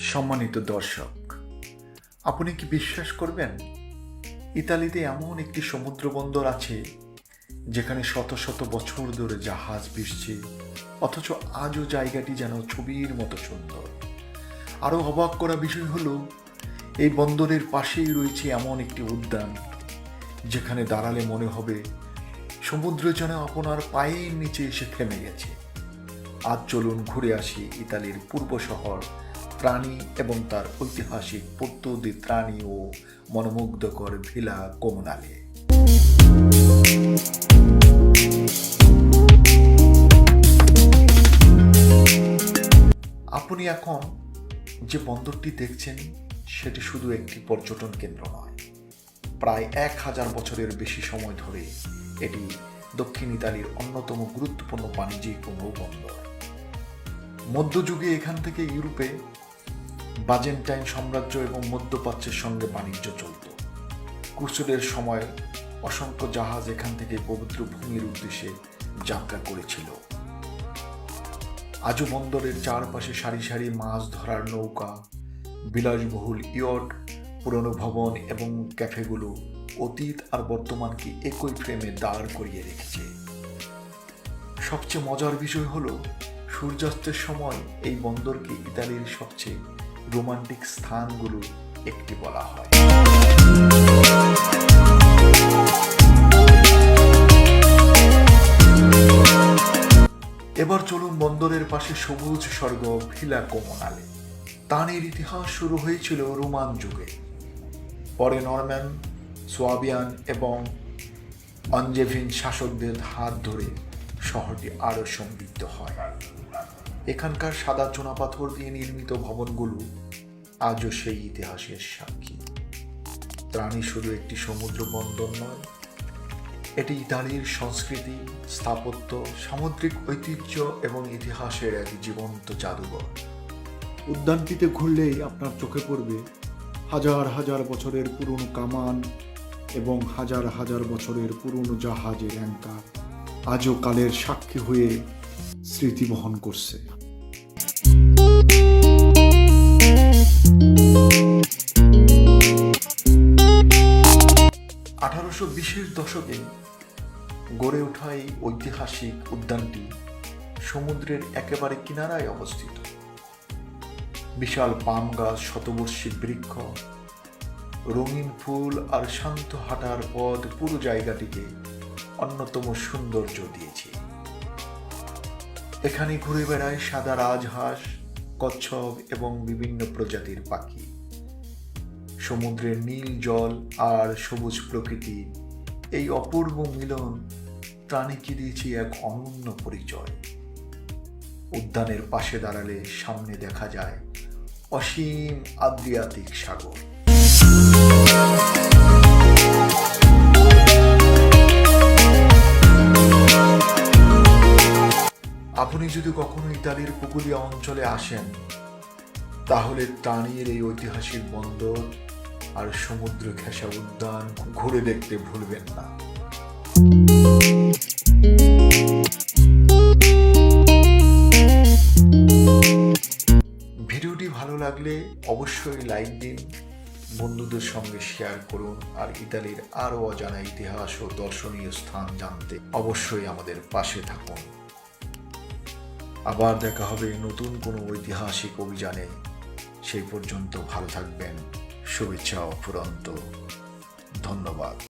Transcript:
সম্মানিত দর্শক, আপনি কি বিশ্বাস করবেন ইতালিতে এমন একটি সমুদ্র বন্দর আছে যেখানে শত শত বছর ধরে জাহাজ ভিসছে, অথচ আজও জায়গাটি যেন ছবির মতো সুন্দর। আরও অবাক করা বিষয় হলো, এই বন্দরের পাশেই রয়েছে এমন একটি উদ্যান যেখানে দাঁড়ালে মনে হবে সমুদ্র যেন আপনার পায়ের নিচে এসে থেমে গেছে। আজ চলুন ঘুরে আসি ইতালির পূর্ব শহর ত্রানি এবং তার ঐতিহাসিক পোর্তো দি ত্রানি ও মনোমুগ্ধকর ভিলা কোমোনালে। আপনি এখন যে বন্দরটি দেখছেন সেটি শুধু একটি পর্যটন কেন্দ্র নয়, প্রায় 1000 বছরের বেশি সময় ধরে এটি দক্ষিণ ইতালির অন্যতম গুরুত্বপূর্ণ বাণিজ্যিক নৌবন্দর। মধ্যযুগে এখান থেকে ইউরোপে বাজেন্টাইন সাম্রাজ্য এবং মধ্যপ্রাচ্যের সঙ্গে বাণিজ্য চলত। ক্রুসেডের সময় অসংখ্য জাহাজ এখান থেকে পবিত্র ভূমির উদ্দেশ্যে যাত্রা করেছিল। আজও বন্দরের চারপাশে সারি সারি মাছ ধরার নৌকা, বিলাসবহুল ইয়ট, পুরনো ভবন এবং ক্যাফেগুলো অতীত আর বর্তমানকে একই ফ্রেমে দাঁড় করিয়ে রেখেছে। সবচেয়ে মজার বিষয় হলো, সূর্যাস্তের সময় এই বন্দরকে ইতালির সবচেয়ে রোমান্টিক স্থানগুলোর একটি বলা হয়। এবার চলুন বন্দরের পাশে সবুজ স্বর্গ ভিলা কোমোনালে। তানের ইতিহাস শুরু হয়েছিল রোমান যুগে, পরে নরম্যান, সোয়াবিয়ান এবং অঞ্জেভিন শাসকদের হাত ধরে শহরটি আরও সমৃদ্ধ হয়। এখানকার সাদা চুনাপাথর দিয়ে নির্মিত ভবনগুলো আজও সেই ইতিহাসের সাক্ষী। ত্রানি শুধু একটি সমুদ্র বন্দর নয়, এটি ইতালির সংস্কৃতি, স্থাপত্য, সামুদ্রিক ঐতিহ্য এবং ইতিহাসের এক জীবন্ত জাদুঘর। উদ্যানটিতে ঘুরলেই আপনার চোখে পড়বে হাজার হাজার বছরের পুরনো কামান এবং হাজার হাজার বছরের পুরনো জাহাজের অ্যাঙ্কার আজও কালের সাক্ষী হয়ে স্মৃতি বহন করছে। 1820-এর দশকে গড়ে ওঠা এই ঐতিহাসিক উদ্যানটি সমুদ্রের একেবারে কিনারায় অবস্থিত। বিশাল পাম গাছ, শতবর্ষী বৃক্ষ, রঙিন ফুল আর শান্ত হাঁটার পথ পুরো জায়গাটিকে অন্যতম সৌন্দর্য দিয়েছে। এখানে ঘুরে বেড়ায় সাদা রাজহাঁস, কচ্ছপ এবং বিভিন্ন প্রজাতির পাখি। সমুদ্রের নীল জল আর সবুজ প্রকৃতি, এই অপূর্ব মিলন ত্রানিকে দিয়েছে এক অনন্য পরিচয়। উদ্যানের পাশে দাঁড়ালে সামনে দেখা যায় অসীম আদ্রিয়াতিক সাগর। আপনি যদি কখনো ইতালির পুকুলিয়া অঞ্চলে আসেন, তাহলে ত্রানির এই ঐতিহাসিক বন্দর আর সমুদ্র ঘেঁষা উদ্যান ঘুরে দেখতে ভুলবেন না। ভিডিওটি ভালো লাগলে অবশ্যই লাইক দিন, বন্ধুদের সঙ্গে শেয়ার করুন, আর ইতালির আরও অজানা ইতিহাস ও দর্শনীয় স্থান জানতে অবশ্যই আমাদের পাশে থাকুন। আবার দেখা হবে নতুন কোনো ঐতিহাসিক অভিযানে। সেই পর্যন্ত ভালো থাকবেন। শুভেচ্ছা অফুরন্ত। ধন্যবাদ।